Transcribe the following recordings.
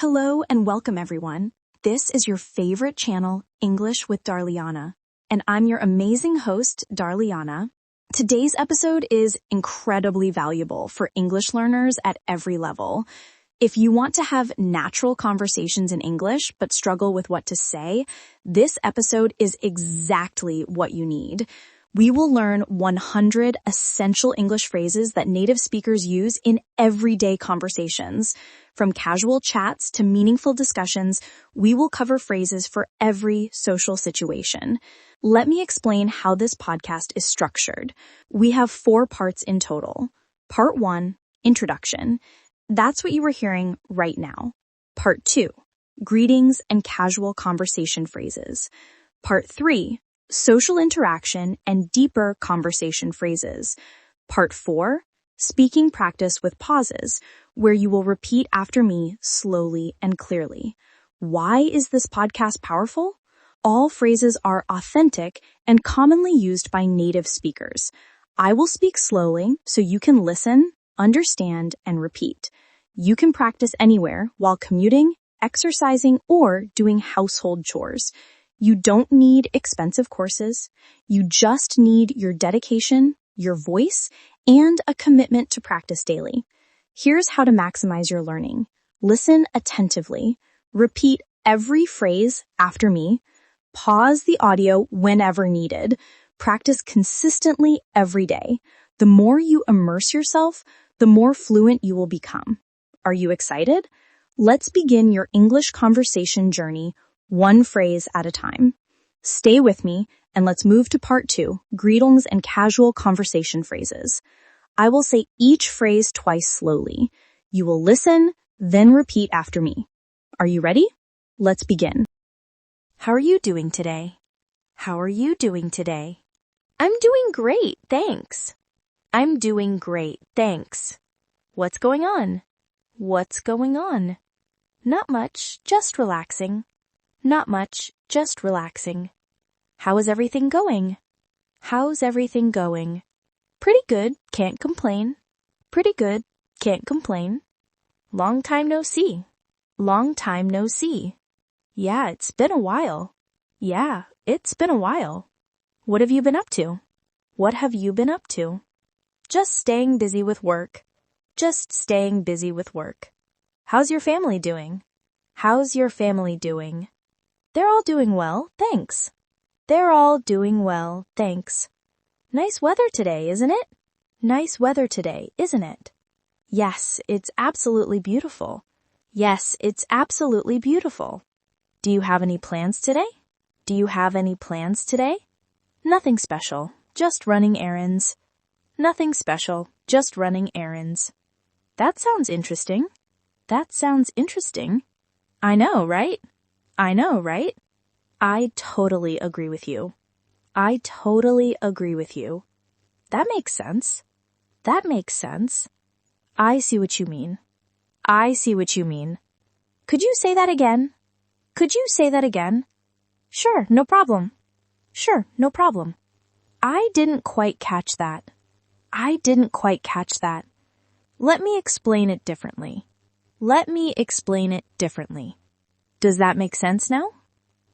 Hello and welcome everyone. This is your favorite channel, English with Darliana, and I'm your amazing host, Darliana. Today's episode is incredibly valuable for English learners at every level. If you want to have natural conversations in English but struggle with what to say, this episode is exactly what you need. We will learn 100 essential English phrases that native speakers use in everyday conversations. From casual chats to meaningful discussions, we will cover phrases for every social situation. Let me explain how this podcast is structured. We have 4 parts in total. Part 1, introduction. That's what you were hearing right now. Part 2, greetings and casual conversation phrases. Part 3, social interaction and deeper conversation phrases. Part 4, speaking practice with pauses, where you will repeat after me slowly and clearly. Why is this podcast powerful? All phrases are authentic and commonly used by native speakers. I will speak slowly so you can listen, understand, and repeat. You can practice anywhere while commuting, exercising, or doing household chores. You don't need expensive courses. You just need your dedication, your voice, and a commitment to practice daily. Here's how to maximize your learning. Listen attentively. Repeat every phrase after me. Pause the audio whenever needed. Practice consistently every day. The more you immerse yourself, the more fluent you will become. Are you excited? Let's begin your English conversation journey, one phrase at a time. Stay with me and let's move to part 2, greetings and casual conversation phrases. I will say each phrase twice slowly. You will listen, then repeat after me. Are you ready? Let's begin. How are you doing today? How are you doing today? I'm doing great, thanks. I'm doing great, thanks. What's going on? What's going on? Not much, just relaxing. Not much, just relaxing. How is everything going? How's everything going? Pretty good, can't complain. Pretty good, can't complain. Long time no see. Long time no see. Yeah, it's been a while. Yeah, it's been a while. What have you been up to? What have you been up to? Just staying busy with work. Just staying busy with work. How's your family doing? How's your family doing? They're all doing well, thanks. They're all doing well, thanks. Nice weather today, isn't it? Nice weather today, isn't it? Yes, it's absolutely beautiful. Yes, it's absolutely beautiful. Do you have any plans today? Do you have any plans today? Nothing special, just running errands. Nothing special, just running errands. That sounds interesting. That sounds interesting. I know, right? I know, right? I totally agree with you. I totally agree with you. That makes sense. That makes sense. I see what you mean. I see what you mean. Could you say that again? Could you say that again? Sure, no problem. Sure, no problem. I didn't quite catch that. I didn't quite catch that. Let me explain it differently. Let me explain it differently. Does that make sense now?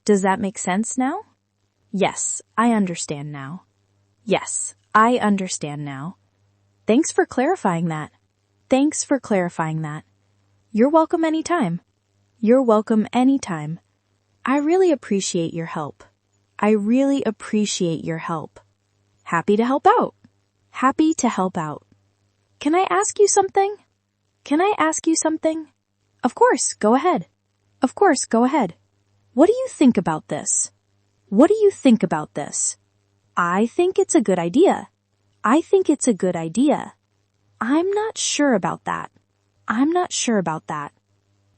Does that make sense now? Yes, I understand now. Yes, I understand now. Thanks for clarifying that. Thanks for clarifying that. You're welcome anytime. You're welcome anytime. I really appreciate your help. I really appreciate your help. Happy to help out. Happy to help out. Can I ask you something? Can I ask you something? Of course, go ahead. Of course, go ahead. What do you think about this? What do you think about this? I think it's a good idea. I think it's a good idea. I'm not sure about that. I'm not sure about that.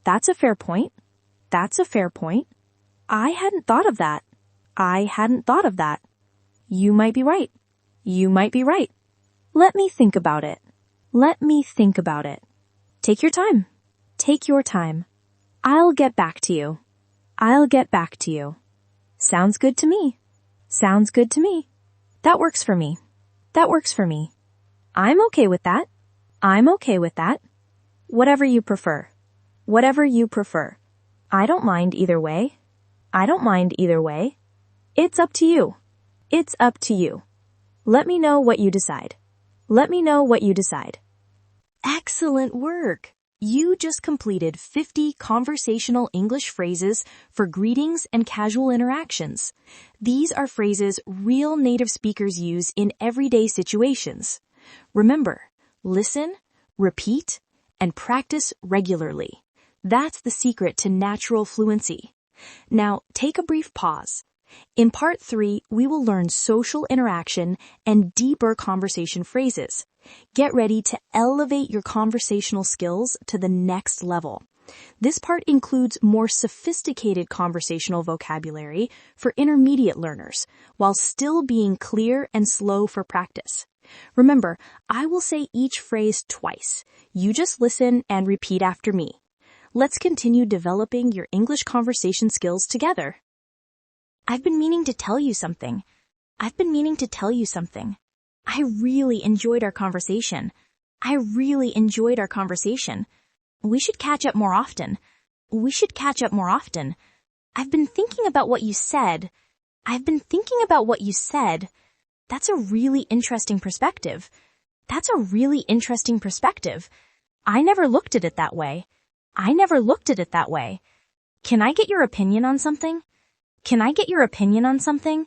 That's a fair point. That's a fair point. I hadn't thought of that. I hadn't thought of that. You might be right. You might be right. Let me think about it. Let me think about it. Take your time. Take your time. I'll get back to you. I'll get back to you. Sounds good to me. Sounds good to me. That works for me. That works for me. I'm okay with that. I'm okay with that. Whatever you prefer. Whatever you prefer. I don't mind either way. I don't mind either way. It's up to you. It's up to you. Let me know what you decide. Let me know what you decide. Excellent work! You just completed 50 conversational English phrases for greetings and casual interactions. These are phrases real native speakers use in everyday situations. Remember, listen, repeat, and practice regularly. That's the secret to natural fluency. Now, take a brief pause. In part 3, we will learn social interaction and deeper conversation phrases. Get ready to elevate your conversational skills to the next level. This part includes more sophisticated conversational vocabulary for intermediate learners, while still being clear and slow for practice. Remember, I will say each phrase twice. You just listen and repeat after me. Let's continue developing your English conversation skills together. I've been meaning to tell you something. I've been meaning to tell you something. I really enjoyed our conversation. I really enjoyed our conversation. We should catch up more often. We should catch up more often. I've been thinking about what you said. I've been thinking about what you said. That's a really interesting perspective. That's a really interesting perspective. I never looked at it that way. I never looked at it that way. Can I get your opinion on something? Can I get your opinion on something?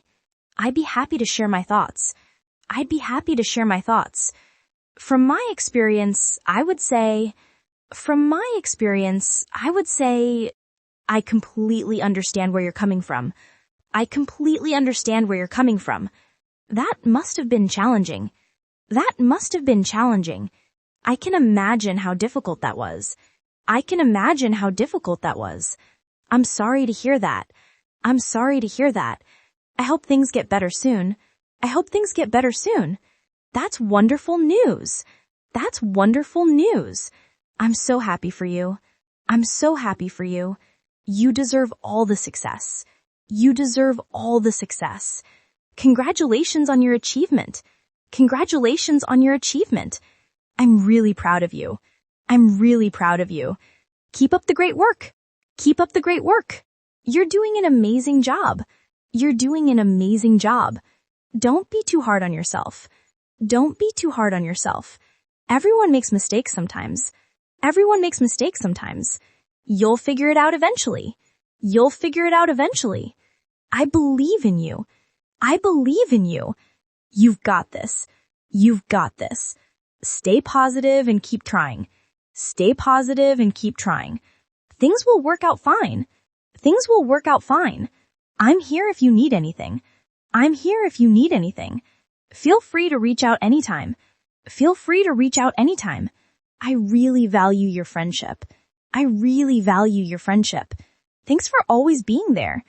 I'd be happy to share my thoughts. I'd be happy to share my thoughts. From my experience, I would say, I completely understand where you're coming from. I completely understand where you're coming from. That must have been challenging. That must have been challenging. I can imagine how difficult that was. I can imagine how difficult that was. I'm sorry to hear that. I'm sorry to hear that. I hope things get better soon. I hope things get better soon. That's wonderful news. That's wonderful news. I'm so happy for you. I'm so happy for you. You deserve all the success. You deserve all the success. Congratulations on your achievement. Congratulations on your achievement. I'm really proud of you. I'm really proud of you. Keep up the great work. Keep up the great work. You're doing an amazing job. You're doing an amazing job. Don't be too hard on yourself. Don't be too hard on yourself. Everyone makes mistakes sometimes. Everyone makes mistakes sometimes. You'll figure it out eventually. You'll figure it out eventually. I believe in you. I believe in you. You've got this. You've got this. Stay positive and keep trying. Stay positive and keep trying. Things will work out fine. Things will work out fine. I'm here if you need anything. I'm here if you need anything. Feel free to reach out anytime. Feel free to reach out anytime. I really value your friendship. I really value your friendship. Thanks for always being there.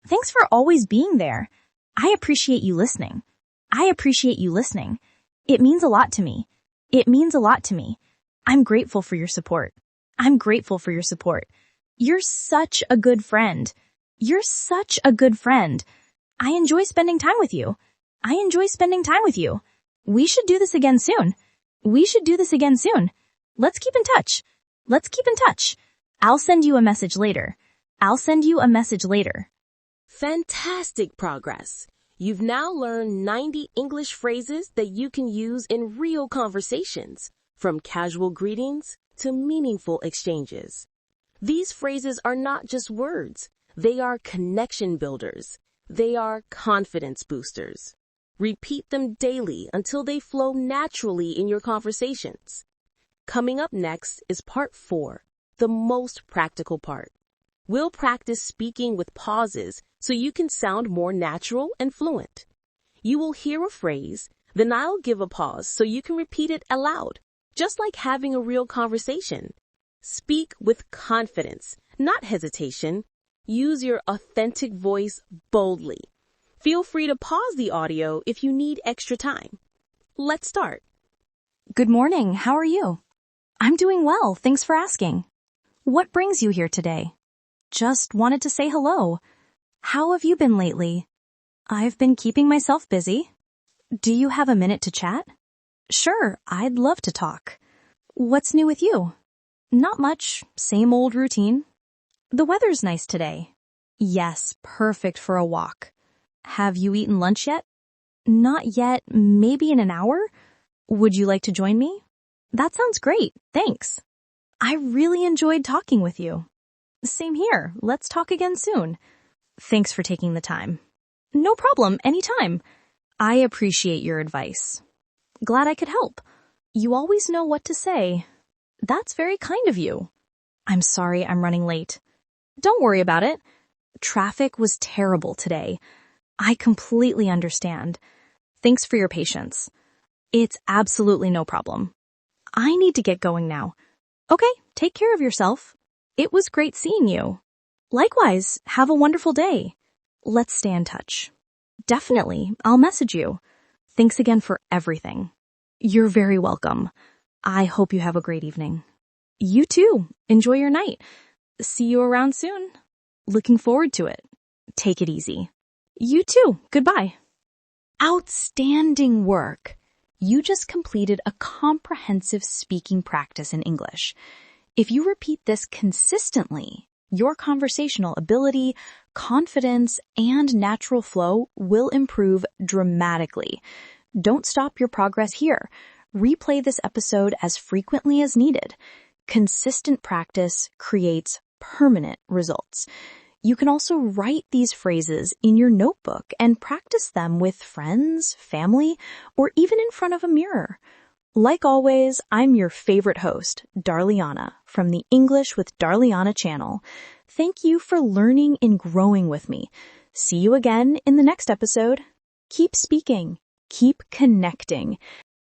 Thanks for always being there. I appreciate you listening. I appreciate you listening. It means a lot to me. It means a lot to me. I'm grateful for your support. I'm grateful for your support. You're such a good friend. You're such a good friend. I enjoy spending time with you. I enjoy spending time with you. We should do this again soon. We should do this again soon. Let's keep in touch. Let's keep in touch. I'll send you a message later. I'll send you a message later. Fantastic progress. You've now learned 90 English phrases that you can use in real conversations, from casual greetings to meaningful exchanges. These phrases are not just words. They are connection builders. They are confidence boosters. Repeat them daily until they flow naturally in your conversations. Coming up next is part 4, the most practical part. We'll practice speaking with pauses so you can sound more natural and fluent. You will hear a phrase, then I'll give a pause so you can repeat it aloud, just like having a real conversation. Speak with confidence, not hesitation. Use your authentic voice boldly. Feel free to pause the audio if you need extra time. Let's start. Good morning. How are you? I'm doing well. Thanks for asking. What brings you here today? Just wanted to say hello. How have you been lately? I've been keeping myself busy. Do you have a minute to chat? Sure, I'd love to talk. What's new with you? Not much, same old routine. The weather's nice today. Yes, perfect for a walk. Have you eaten lunch yet? Not yet, maybe in an hour? Would you like to join me? That sounds great, thanks. I really enjoyed talking with you. Same here, let's talk again soon. Thanks for taking the time. No problem, anytime. I appreciate your advice. Glad I could help. You always know what to say. That's very kind of you. I'm sorry I'm running late. Don't worry about it. Traffic was terrible today. I completely understand. Thanks for your patience. It's absolutely no problem. I need to get going now. Okay, take care of yourself. It was great seeing you. Likewise, have a wonderful day. Let's stay in touch. Definitely, I'll message you. Thanks again for everything. You're very welcome. I hope you have a great evening. You too. Enjoy your night. See you around soon. Looking forward to it. Take it easy. You too. Goodbye. Outstanding work. You just completed a comprehensive speaking practice in English. If you repeat this consistently, your conversational ability, confidence, and natural flow will improve dramatically. Don't stop your progress here. Replay this episode as frequently as needed. Consistent practice creates permanent results. You can also write these phrases in your notebook and practice them with friends, family, or even in front of a mirror. Like always, I'm your favorite host, Darliana, from the English with Darliana channel. Thank you for learning and growing with me. See you again in the next episode. Keep speaking, keep connecting,